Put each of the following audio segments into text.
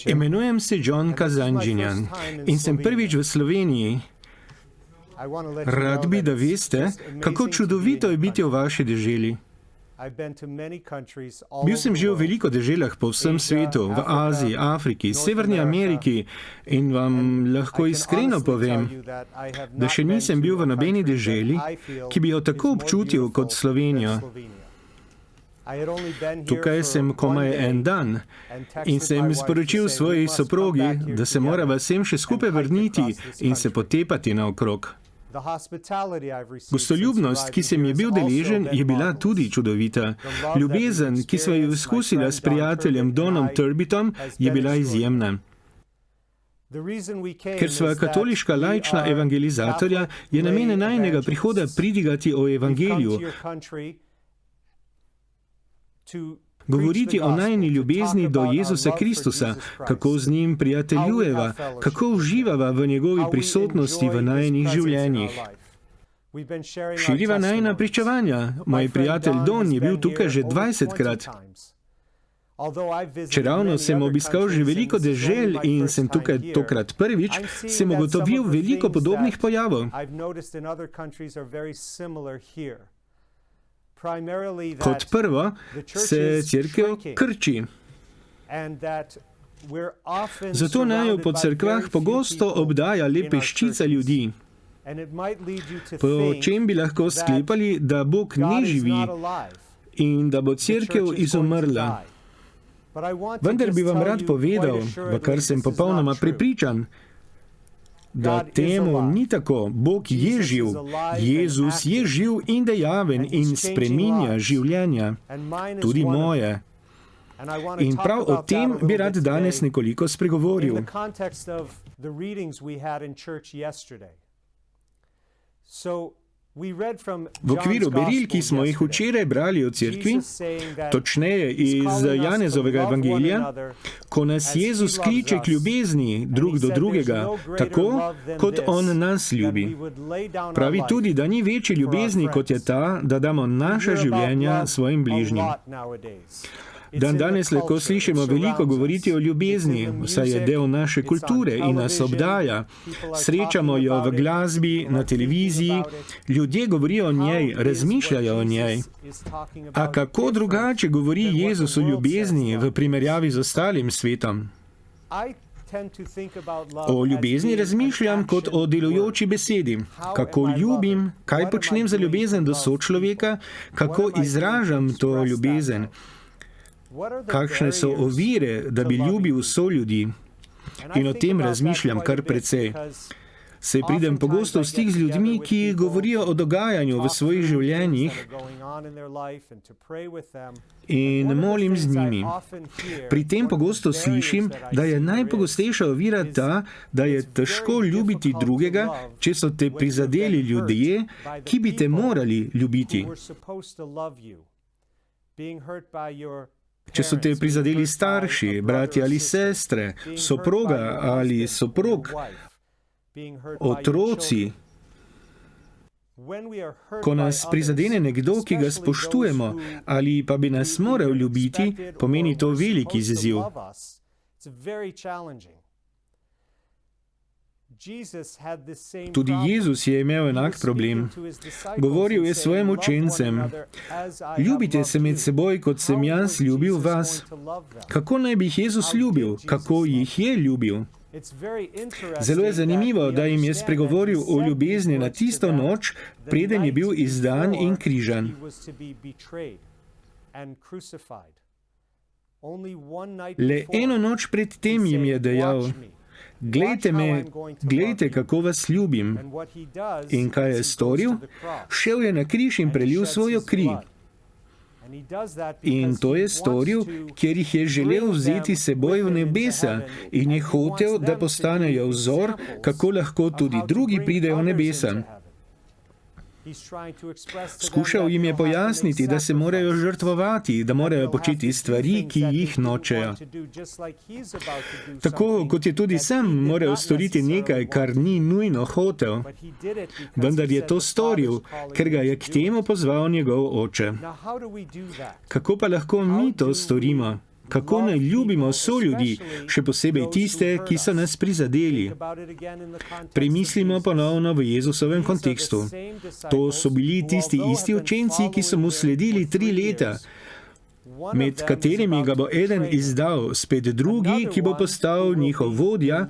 Imenujem se John Kazanjian in sem prvič v Sloveniji. Rad bi, da veste, kako čudovito je biti v vaši deželi. Bil sem že v veliko deželah po vsem svetu, v Aziji, Afriki, Severni Ameriki in vam lahko iskreno povem, da še nisem bil v nobeni deželi, ki bi jo tako občutil kot Slovenijo. Tukaj sem komaj en dan in sem sporočil svoji soprogi, da se morava sem še skupaj vrniti in se potepati naokrog. Gostoljubnost, ki sem je bil deležen, je bila tudi čudovita. Ljubezen, ki sva jo izkusila s prijateljem Donom Turbitom, je bila izjemna. Ker sva katoliška laična evangelizatorja, je namen najinega prihoda pridigati o evangeliju, govoriti o najini ljubezni do Jezusa Kristusa, kako z njim prijateljujeva, kako uživava v njegovi prisotnosti v najinih življenjih. Širiva najina pričevanja. Moj prijatelj Don je bil tukaj že 20-krat. Čeravno sem obiskal že veliko dežel in sem tukaj tokrat prvič, sem ugotovil veliko podobnih pojavov. Kot prvo se cerkev krči. Zato naj jo po cerkvah pogosto obdaja le peščica ljudi. Po čem bi lahko sklepali, da Bog ne živi in da bo cerkev izumrla. Vendar bi vam rad povedal, v kar sem popolnoma prepričan, da temu ni tako. Bog je živ. Jezus je živ in dejaven in spreminja življenja, tudi moje. In prav o tem bi rad danes nekoliko spregovoril. V okviru beril, ki smo jih včeraj brali o cerkvi, točneje iz Janezovega evangelija, ko nas Jezus kliče k ljubezni drug do drugega, tako kot On nas ljubi. Pravi tudi, da ni večje ljubezni, kot je ta, da damo naša življenja svojim bližnjim. Danes lahko slišimo veliko govoriti o ljubezni, saj je del naše kulture in nas obdaja. Srečamo jo v glasbi, na televiziji, ljudje govorijo o njej, razmišljajo o njej. A kako drugače govori Jezus o ljubezni v primerjavi z ostalim svetom? O ljubezni razmišljam kot o delujoči besedi. Kako ljubim, kaj počnem za ljubezen do sočloveka, kako izražam to ljubezen. Kakšne so ovire, da bi ljubil soljudi? In o tem razmišljam kar precej. Saj pridem pogosto v stik z ljudmi, ki govorijo o dogajanju v svojih življenjih in molim z njimi. Pri tem pogosto slišim, da je najpogostejša ovira ta, da je težko ljubiti drugega, če so te prizadeli ljudje, ki bi te morali ljubiti. Če so te prizadeli starši, bratje ali sestre, soproga ali soprog, otroci. Ko nas prizadene nekdo, ki ga spoštujemo, ali pa bi nas moral ljubiti, pomeni to velik izziv. Tudi Jezus je imel enak problem. Govoril je svojim učencem: ljubite se med seboj, kot sem jaz ljubil vas. Kako naj bi jih Jezus ljubil? Kako jih je ljubil? Zelo je zanimivo, da jim je spregovoril o ljubezni na tisto noč, preden je bil izdan in križan. Le eno noč pred tem jim je dejal: glejte me, glejte, kako vas ljubim. In kaj je storil? Šel je na križ in prelil svojo kri. In to je storil, ker jih je želel vzeti seboj v nebesa in je hotel, da postanejo vzor, kako lahko tudi drugi pridejo v nebesa. Skušal jim je pojasniti, da se morajo žrtvovati, da morajo početi stvari, ki jih nočejo. Tako kot je tudi sam moral storiti nekaj, kar ni nujno hotel. Vendar je to storil, ker ga je k temu pozval njegov oče. Kako pa lahko mi to storimo? kako naj ljubimo soljudi, še posebej tiste, ki so nas prizadeli. Premislimo ponovno v Jezusovem kontekstu. To so bili tisti isti učenci, ki so mu sledili 3 leta, med katerimi ga bo eden izdal, spet drugi, ki bo postal njihov vodja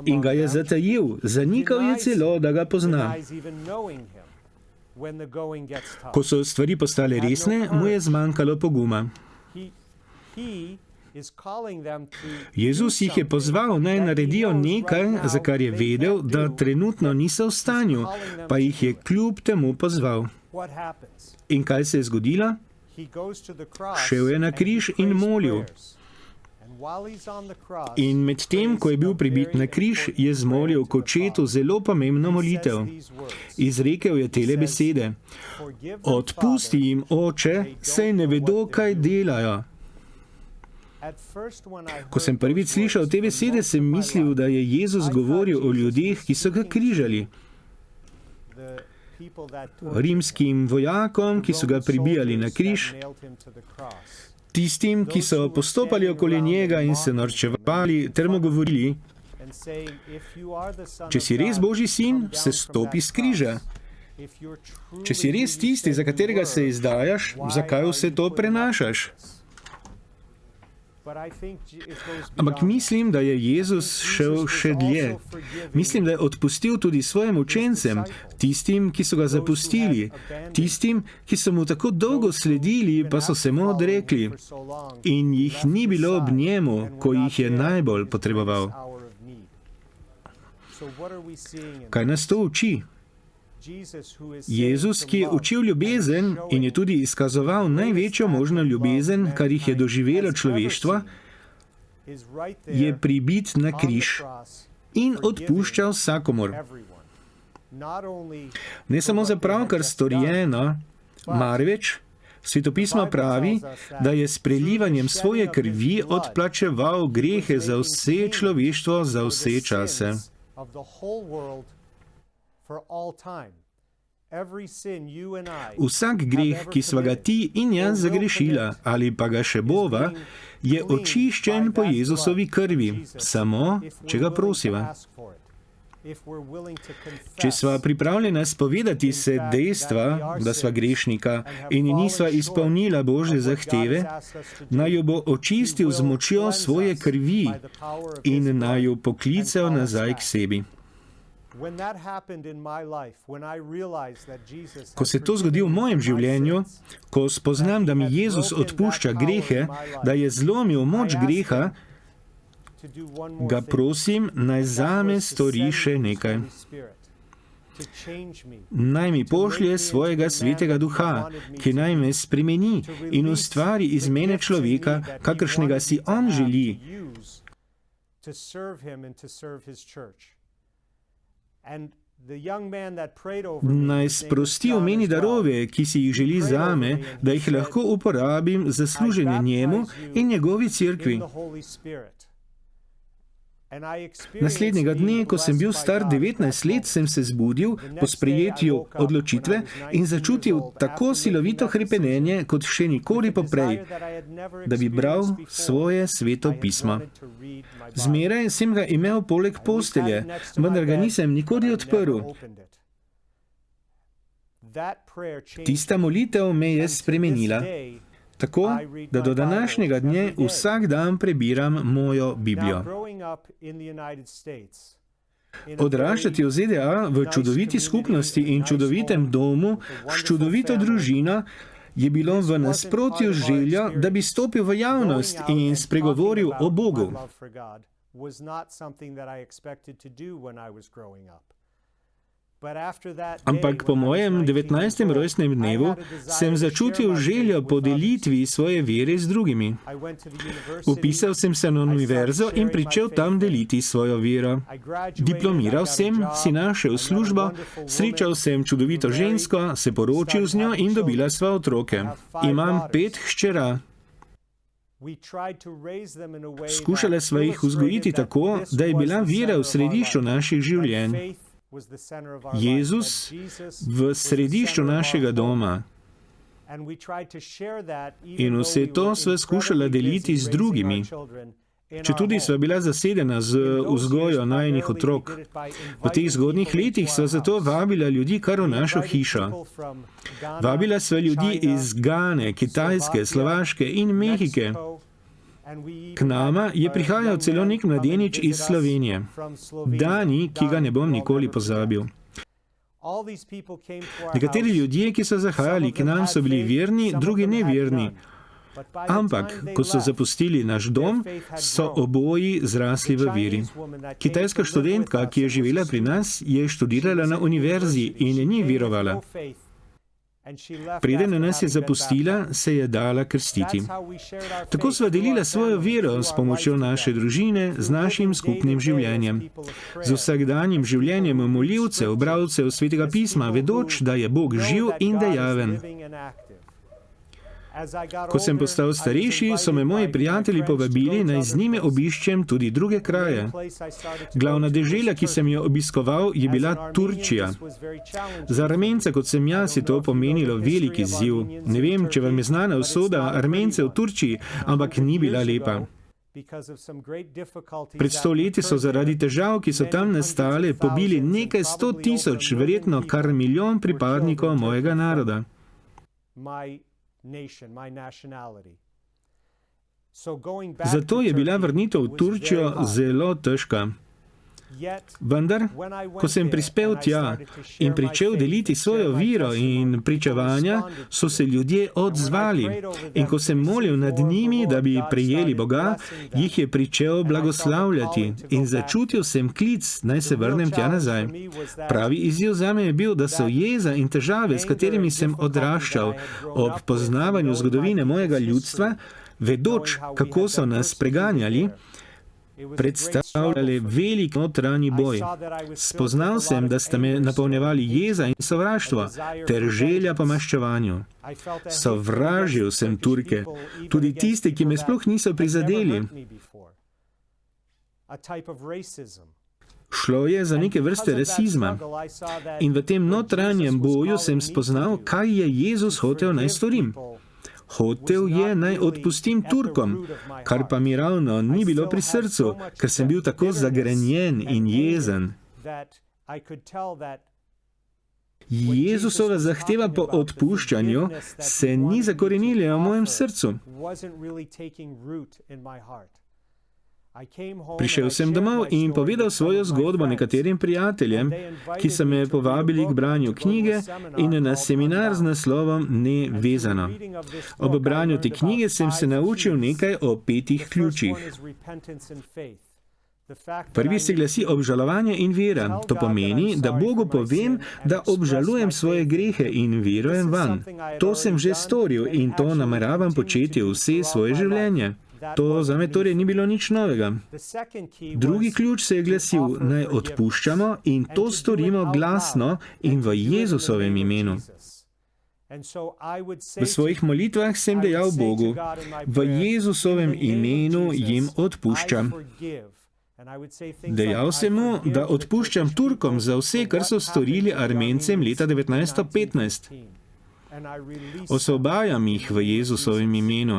in ga je zatajil, zanikal je celo, da ga pozna. Ko so stvari postale resne, mu je zmanjkalo poguma. Jezus jih je pozval, naj naredijo nekaj, za kar je vedel, da trenutno niso v stanju, pa jih je kljub temu pozval. In kaj se je zgodilo? Šel je na križ in molil. In medtem, ko je bil pribit na križ, je zmolil k očetu zelo pomembno molitev. Izrekel je tele besede: Odpusti jim, oče, saj ne vedo, kaj delajo. Ko sem prvič slišal te besede, sem mislil, da je Jezus govoril o ljudeh, ki so ga križali. Rimskim vojakom, ki so ga pribijali na križ, tistim, ki so postopali okoli njega in se norčevali, ter mu govorili: Če si res Božji sin, se stopi s križa. Če si res tisti, za katerega se izdajaš, zakaj vse to prenašaš? Ampak mislim, da je Jezus šel še dlje. Mislim, da je odpustil tudi svojim učencem, tistim, ki so ga zapustili, tistim, ki so mu tako dolgo sledili, pa so se mu odrekli. In jih ni bilo ob njemu, ko jih je najbolj potreboval. Kaj nas to uči? Jezus, ki je učil ljubezen in je tudi izkazoval največjo možno ljubezen, kar jih je doživelo človeštvo, je pribit na križ in odpuščal vsakomur. Ne samo za pravkar storjeno, marveč Svetopismo pravi, da je s prelivanjem svoje krvi odplačeval grehe za vse človeštvo za vse čase. Vsak greh, ki sva ga ti in jaz zagrešila, ali pa ga še bova, je očiščen po Jezusovi krvi, samo če ga prosiva. Če sva pripravljena spovedati se dejstva, da sva grešnika in nisva izpolnila Božje zahteve, naj jo bo očistil z močjo svoje krvi in naj jo poklical nazaj k sebi. Ko se to zgodi v mojem življenju, ko spoznam, da mi Jezus odpušča grehe, da je zlomil moč greha, ga prosim, naj zame stori še nekaj. Naj mi pošlje svojega svetega duha, ki naj me spremeni in ustvari iz mene človeka, kakršnega si on želi. Naj sprosti v meni darove, ki si jih želi zame, da jih lahko uporabim za služenje njemu in njegovi cerkvi. Naslednjega dne, ko sem bil star 19 let, sem se zbudil po sprejetju odločitve in začutil tako silovito hrepenenje, kot še nikoli poprej, da bi bral svoje sveto pismo. Zmeraj sem ga imel poleg postelje, vendar ga nisem nikoli odprl. Tista molitev me je spremenila, tako da do današnjega dne vsak dan prebiram mojo Biblijo. Odraščati v ZDA v čudoviti skupnosti in čudovitem domu s čudovito družino je bilo v nasprotju z željo, da bi stopil v javnost in spregovoril o Bogu. Ampak po mojem 19. rojstnem dnevu sem začutil željo po delitvi svoje vere z drugimi. Vpisal sem se na univerzo in pričel tam deliti svojo vero. Diplomiral sem, si našel službo, srečal sem čudovito žensko, se poročil z njo in dobila sva otroke. Imam 5 hčera. Skušala sva jih vzgojiti tako, da je bila vera v središču naših življenj. Jezus v središču našega doma. In vse to sva skušala deliti z drugimi. Četudi sva bila zasedena z vzgojo najinih otrok. V teh zgodnjih letih sva zato vabila ljudi kar v našo hišo. Vabila sva ljudi iz Gane, Kitajske, Slovaške in Mehike. K nama je prihajal celo nek mladenič iz Slovenije. Dani, ki ga ne bom nikoli pozabil. Nekateri ljudje, ki so zahajali k nam, so bili verni, drugi neverni. Ampak, ko so zapustili naš dom, so oboji zrasli v veri. Kitajska študentka, ki je živela pri nas, je študirala na univerzi in ni verovala. Preden nas je zapustila, se je dala krstiti. Tako sva delila svojo vero s pomočjo naše družine, z našim skupnim življenjem. Z vsakdanjim življenjem molilcev, bralcev Svetega pisma, vedoč, da je Bog živ in dejaven. Ko sem postal starejši, so me moji prijatelji povabili, naj z njimi obiščem tudi druge kraje. Glavna dežela, ki sem jo obiskoval, je bila Turčija. Za Armenca, kot sem jaz, je to pomenilo velik izziv. Ne vem, če vam je znana usoda Armencev v Turčiji, ampak ni bila lepa. Pred 100 leti so zaradi težav, ki so tam nastale, pobili nekaj 100 000, verjetno kar milijon pripadnikov mojega naroda. Zato je bila vrnitev v Turčijo zelo težka. Vendar, ko sem prispel tja in pričel deliti svojo vero in pričevanja, so se ljudje odzvali. In ko sem molil nad njimi, da bi prejeli Boga, jih je pričel blagoslavljati in začutil sem klic, naj se vrnem tja nazaj. Pravi izziv zame je bil, da so jeza in težave, s katerimi sem odraščal ob poznavanju zgodovine mojega ljudstva, vedoč, kako so nas preganjali, predstavljali velik notranji boj. Spoznal sem, da sta me napolnjevali jeza in sovraštvo ter želja po maščevanju. Sovražil sem Turke, tudi tiste, ki me sploh niso prizadeli. Šlo je za neke vrste rasizma. In v tem notranjem boju sem spoznal, kaj je Jezus hotel naj storim. Hotel je, naj odpustim Turkom, kar pa mi ravno ni bilo pri srcu, ker sem bil tako zagrenjen in jezen. Jezusova zahteva po odpuščanju se ni zakorenila v mojem srcu. Prišel sem domov in povedal svojo zgodbo nekaterim prijateljem, ki so me povabili k branju knjige in na seminar z naslovom Nevezano. Ob branju te knjige sem se naučil nekaj o 5 ključih. Prvi se glasi obžalovanje in vera. To pomeni, da Bogu povem, da obžalujem svoje grehe in verujem vanj. To sem že storil in to nameravam početi vse svoje življenje. To zame torej ni bilo nič novega. Drugi ključ se je glasil, naj odpuščamo in to storimo glasno in v Jezusovem imenu. V svojih molitvah sem dejal Bogu, v Jezusovem imenu jim odpuščam. Dejal sem mu, da odpuščam Turkom za vse, kar so storili Armencem leta 1915. Osvobajam jih v Jezusovem imenu.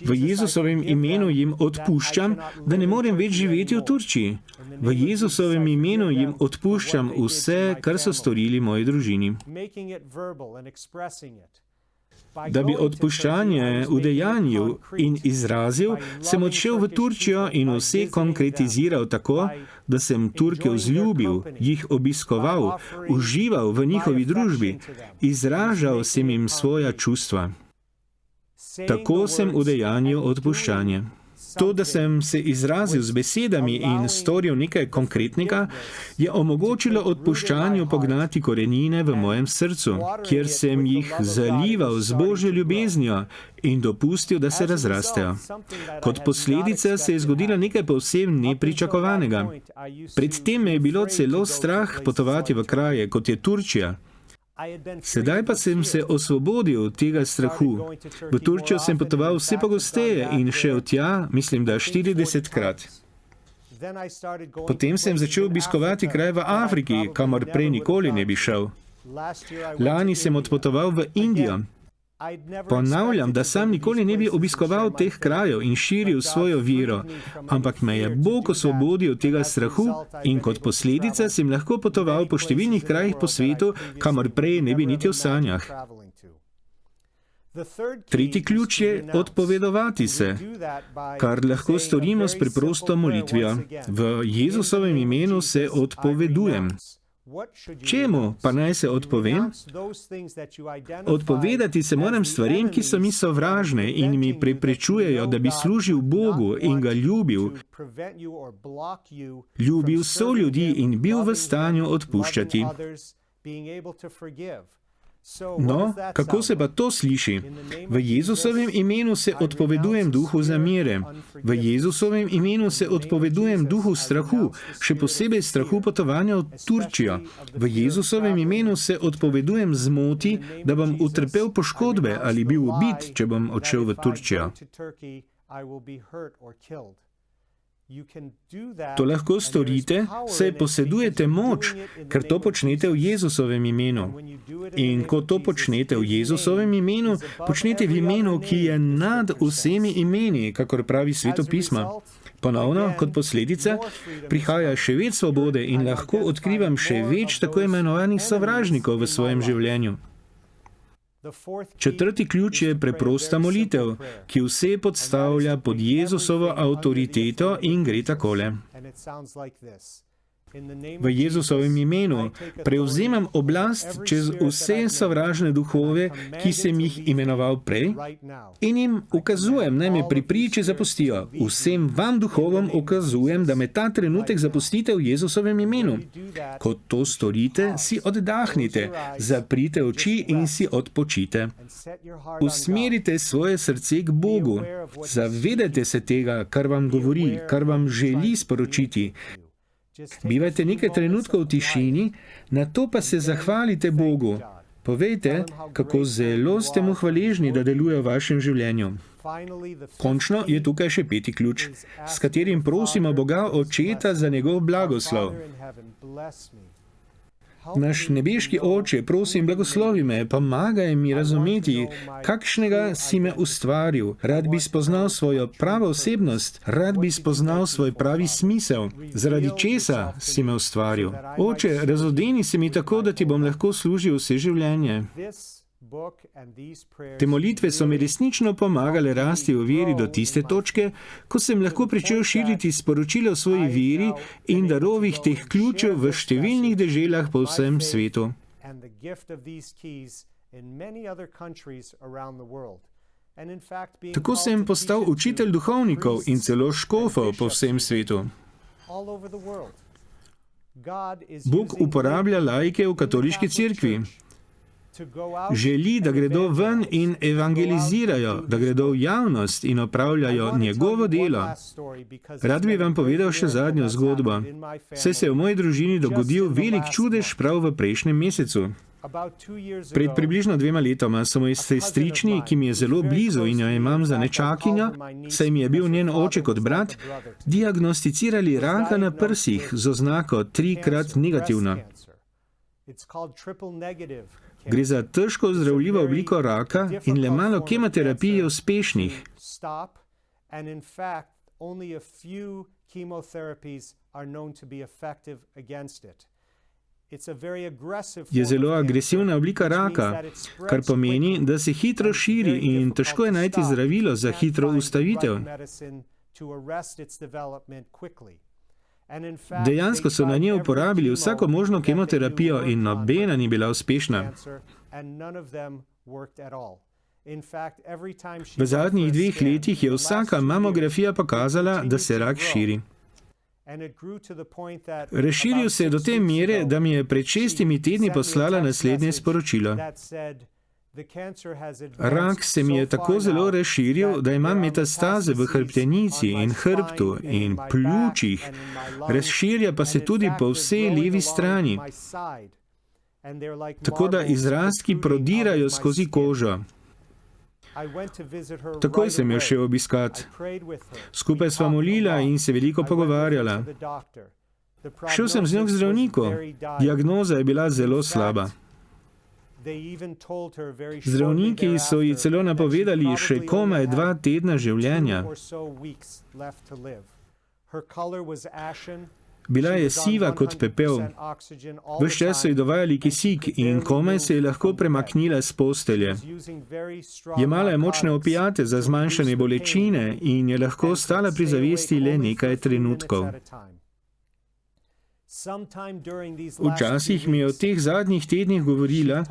V Jezusovem imenu jim odpuščam, da ne morem več živeti v Turčiji. V Jezusovem imenu jim odpuščam vse, kar so storili moji družini. Da bi odpuščanje udejanjil in izrazil, sem odšel v Turčijo in vse konkretiziral tako, da sem Turke vzljubil, jih obiskoval, užival v njihovi družbi, izražal sem jim svoja čustva. Tako sem udejanil odpuščanje. To, da sem se izrazil z besedami in storil nekaj konkretnega, je omogočilo odpuščanju pognati korenine v mojem srcu, kjer sem jih zalival z Božjo ljubeznijo in dopustil, da se razrastejo. Kot posledica se je zgodilo nekaj povsem nepričakovanega. Predtem me je bilo celo strah potovati v kraje, kot je Turčija. Sedaj pa sem se osvobodil tega strahu. V Turčijo sem potoval vse pogosteje in šel tja, mislim, da 40-krat. Potem sem začel obiskovati kraje v Afriki, kamor prej nikoli ne bi šel. Lani sem odpotoval v Indijo. Ponavljam, da sam nikoli ne bi obiskoval teh krajev in širil svojo vero, ampak me je Bog osvobodil od tega strahu in kot posledica sem lahko potoval po številnih krajih po svetu, kamor prej ne bi niti v sanjah. Tretji ključ je odpovedovati se, kar lahko storimo s preprosto molitvijo. V Jezusovem imenu se odpovedujem. Čemu pa naj se odpovem? Odpovedati se moram stvarem, ki so mi sovražne in mi preprečujejo, da bi služil Bogu in ga ljubil soljudi in bil v stanju odpuščati. No, kako se pa to sliši? V Jezusovem imenu se odpovedujem duhu zamere. V Jezusovem imenu se odpovedujem duhu strahu, še posebej strahu potovanja v Turčijo. V Jezusovem imenu se odpovedujem zmoti, da bom utrpel poškodbe ali bil ubit, če bom odšel v Turčijo. To lahko storite, saj posedujete moč, ker to počnete v Jezusovem imenu. In ko to počnete v Jezusovem imenu, počnete v imenu, ki je nad vsemi imeni, kakor pravi Sveto pismo. Ponovno, kot posledica, prihaja še več svobode in lahko odkrivam še več tako imenovanih sovražnikov v svojem življenju. Četrti ključ je preprosta molitev, ki vse podstavlja pod Jezusovo avtoriteto in gre takole. V Jezusovem imenu prevzemam oblast čez vse sovražne duhove, ki sem jih imenoval prej, in jim ukazujem, naj me pri priči zapustijo. Vsem vam duhovom ukazujem, da me ta trenutek zapustite v Jezusovem imenu. Ko to storite, si oddahnite, zaprite oči in si odpočite. Usmerite svoje srce k Bogu. Zavedajte se tega, kar vam govori, kar vam želi sporočiti. Bivajte nekaj trenutkov v tišini, nato pa se zahvalite Bogu. Povejte, kako zelo ste mu hvaležni, da deluje v vašem življenju. Končno je tukaj še peti ključ, s katerim prosimo Boga Očeta za njegov blagoslov. Naš nebeški Oče, prosim, blagoslovi me, pomagaj mi razumeti, kakšnega si me ustvaril. Rad bi spoznal svojo pravo osebnost, rad bi spoznal svoj pravi smisel. Zaradi česa si me ustvaril? Oče, razodeni se mi tako, da ti bom lahko služil vse življenje. Te molitve so mi resnično pomagale rasti v veri do tiste točke, ko sem lahko pričel širiti sporočilo o svoji veri in darovih teh ključev v številnih deželah po vsem svetu. Tako sem postal učitelj duhovnikov in celo škofov po vsem svetu. Bog uporablja laike v katoliški cerkvi. Želi, da gredo ven in evangelizirajo, da gredo v javnost in opravljajo njegovo delo. Rad bi vam povedal še zadnjo zgodbo. Saj se je v moji družini dogodil velik čudež prav v prejšnjem mesecu. Pred približno 2 letoma so moji sestrični, ki mi je zelo blizu in jo imam za nečakinjo, saj mi je bil njen oče kot brat, diagnosticirali raka na prsih z oznako 3x negativno. Gre za težko zdravljivo obliko raka in le malo kemoterapij je uspešnih. Je zelo agresivna oblika raka, kar pomeni, da se hitro širi in težko je najti zdravilo za hitro ustavitev. Dejansko so na nje uporabili vsako možno kemoterapijo in nobena ni bila uspešna. V zadnjih 2 letih je vsaka mamografija pokazala, da se rak širi. Razširil se je do te mere, da mi je pred 6 tedni poslala naslednje sporočilo. Rak se mi je tako zelo razširil, da imam metastaze v hrbtenici in hrbtu in pljučih. Razširja pa se tudi po vsej levi strani. Tako da izrastki prodirajo skozi kožo. Takoj sem jo šel obiskat. Skupaj sva molila in se veliko pogovarjala. Šel sem z njo k zdravniku. Diagnoza je bila zelo slaba. Zdravniki so ji celo napovedali še komaj 2 tedna življenja. Bila je siva kot pepel. Ves čas so ji dovajali kisik in komaj se je lahko premaknila s postelje. Jemala je močne opijate za zmanjšanje bolečine in je lahko ostala pri zavesti le nekaj trenutkov. Včasih mi je v teh zadnjih tednih govorila,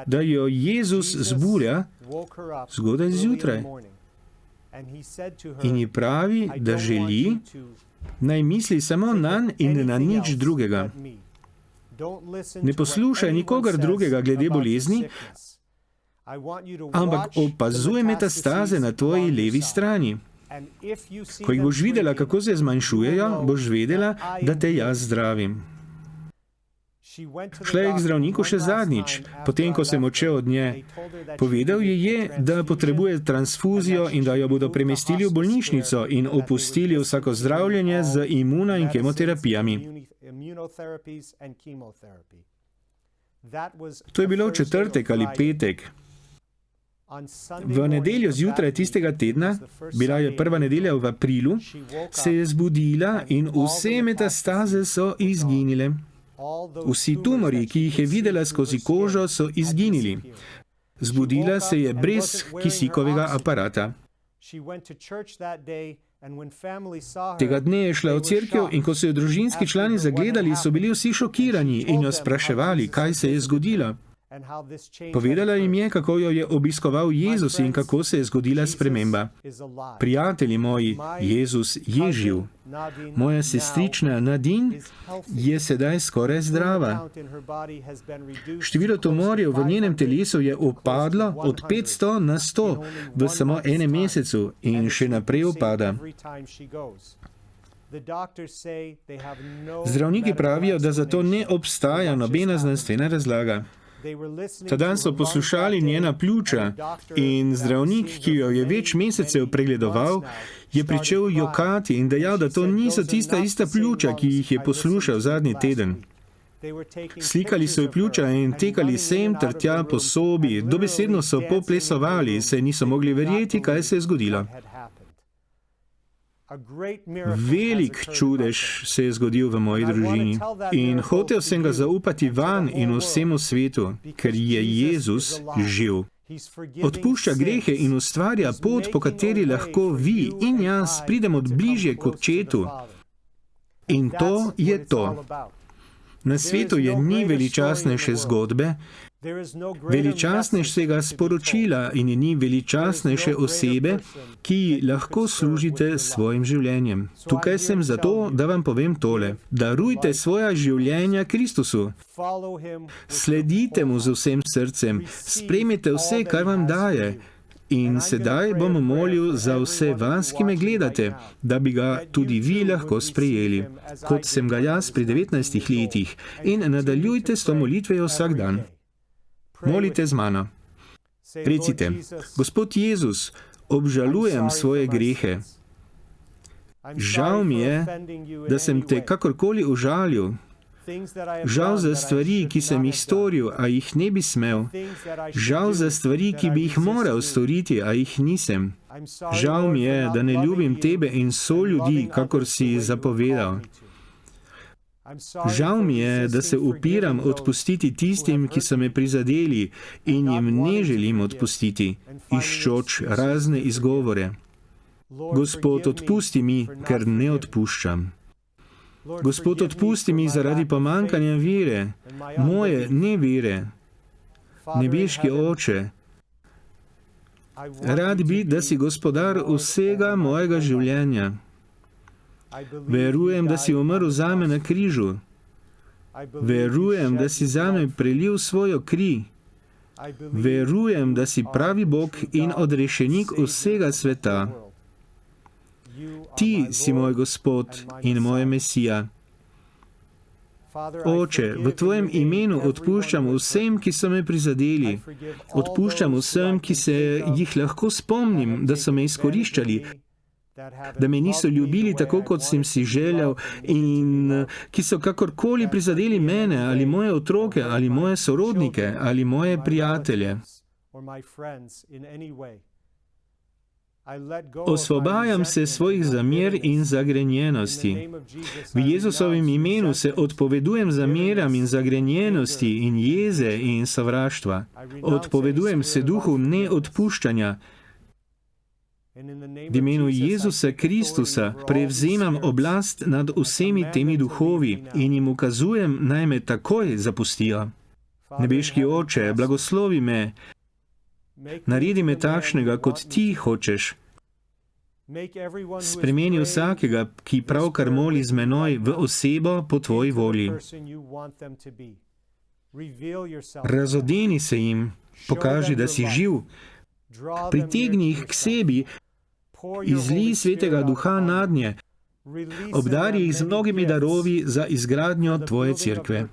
da jo Jezus zbudja zgodaj zjutraj. In ji pravi, da želi, naj misli samo nanj in na nič drugega. Ne poslušaj nikogar drugega glede bolezni, ampak opazuj metastaze na tvoji levi strani. Ko jih boš videla, kako se zmanjšujejo, boš vedela, da te jaz zdravim. Šla je k zdravniku še zadnjič, potem ko sem odšel od nje. Povedal ji je, da potrebuje transfuzijo in da jo bodo premestili v bolnišnico in opustili vsako zdravljenje z imuno in kemoterapijami. To je bilo v četrtek ali petek. V nedeljo zjutraj tistega tedna, bila je prva nedelja v aprilu, se je zbudila in vse metastaze so izginile. Vsi tumori, ki jih je videla skozi kožo, so izginili. Zbudila se je brez kisikovega aparata. Tega dne je šla v cerkev in ko so jo družinski člani zagledali, so bili vsi šokirani in jo spraševali, kaj se je zgodilo. Povedala jim je, kako jo je obiskoval Jezus in kako se je zgodila sprememba. Prijatelji moji, Jezus je živ. Moja sestrična Nadine je sedaj skoraj zdrava. Število tumorjev v njenem telesu je upadlo od 500 na 100 v samo enem mesecu in še naprej upada. Zdravniki pravijo, da za to ne obstaja nobena znanstvena razlaga. Ta dan so poslušali njena pljuča in zdravnik, ki jo je več mesecev pregledoval, je pričel jokati in dejal, da to niso tista ista pljuča, ki jih je poslušal zadnji teden. Slikali so ji pljuča in tekali sem ter tja po sobi, dobesedno so poplesovali, saj niso mogli verjeti, kaj se je zgodilo. Velik čudež se je zgodil v moji družini in hotel sem ga zaupati van in vsemu svetu, ker je Jezus živ. Odpušča grehe in ustvarja pot, po kateri lahko vi in jaz pridemo bližje k Očetu. In to je to. Na svetu je ni veličastnejše zgodbe, veličastnejšega sporočila in ni veličastnejše osebe, ki ji lahko služite s svojim življenjem. Tukaj sem zato, da vam povem tole. Darujte svoja življenja Kristusu. Sledite mu z vsem srcem. Sprejmite vse, kar vam daje. In sedaj bom molil za vse vas, ki me gledate, da bi ga tudi vi lahko sprejeli, kot sem ga jaz pri 19 letih. In nadaljujte s to molitvejo vsak dan. Molite z mano. Recite, Gospod Jezus, obžalujem svoje grehe. Žal mi je, da sem te kakorkoli užalil. Žal za stvari, ki sem jih storil, a jih ne bi smel. Žal za stvari, ki bi jih moral storiti, a jih nisem. Žal mi je, da ne ljubim tebe in soljudi, kakor si zapovedal. Žal mi je, da se upiram odpustiti tistim, ki so me prizadeli in jim ne želim odpustiti, iščoč razne izgovore. Gospod, odpusti mi, ker ne odpuščam. Gospod, odpusti mi zaradi pomanjkanja vere, moje nevere. Nebeški Oče, rad bi, da si gospodar vsega mojega življenja. Verujem, da si umrl zame na križu. Verujem, da si zame prelil svojo kri. Verujem, da si pravi Bog in odrešenik vsega sveta. Ti si moj Gospod in moj Mesija. Oče, v tvojem imenu odpuščam vsem, ki so me prizadeli. Odpuščam vsem, ki se jih lahko spomnim, da so me izkoriščali. da me niso ljubili tako, kot sem si želel in ki so kakorkoli prizadeli mene ali moje otroke ali moje sorodnike ali moje prijatelje. Osvobajam se svojih zamer in zagrenjenosti. V Jezusovem imenu se odpovedujem zameram in zagrenjenosti in jeze in sovraštva. Odpovedujem se duhu neodpuščanja. V imenu Jezusa Kristusa prevzemam oblast nad vsemi temi duhovi in jim ukazujem, naj me takoj zapustijo. Nebeški Oče, blagoslovi me, naredi me takšnega, kot ti hočeš. Spremeni vsakega, ki pravkar moli z menoj, v osebo po tvoji volji. Razodeni se jim, pokaži, da si živ. Pritegni jih k sebi, izlij Svetega Duha nadnje, obdari jih z mnogimi darovi za izgradnjo tvoje cerkve.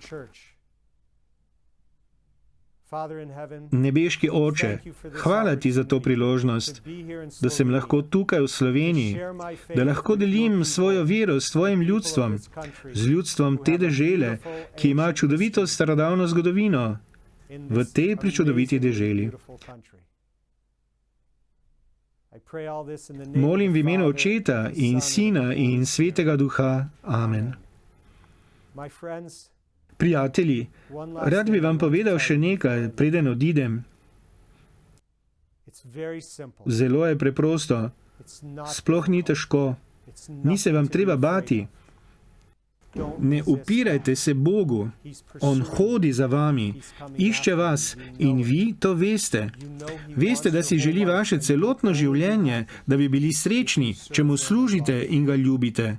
Nebeški Oče, hvala ti za to priložnost, da sem lahko tukaj v Sloveniji, da lahko delim svojo vero s tvojim ljudstvom, z ljudstvom te dežele, ki ima čudovito starodavno zgodovino v tej pričudoviti deželi. Molim v imenu Očeta in Sina in Svetega Duha. Amen. Prijatelji, rad bi vam povedal še nekaj, preden odidem. Zelo je preprosto, sploh ni težko, ni se vam treba bati. Ne upirajte se Bogu, On hodi za vami, išče vas in vi to veste. Veste, da si želi vaše celotno življenje, da bi bili srečni, če mu služite in ga ljubite.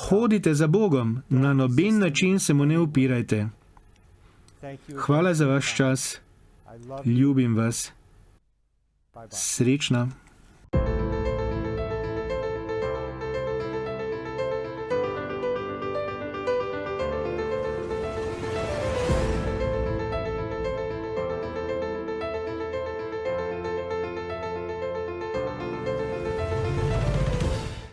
Hodite za Bogom, na noben način se mu ne upirajte. Hvala za vaš čas, ljubim vas. Srečno.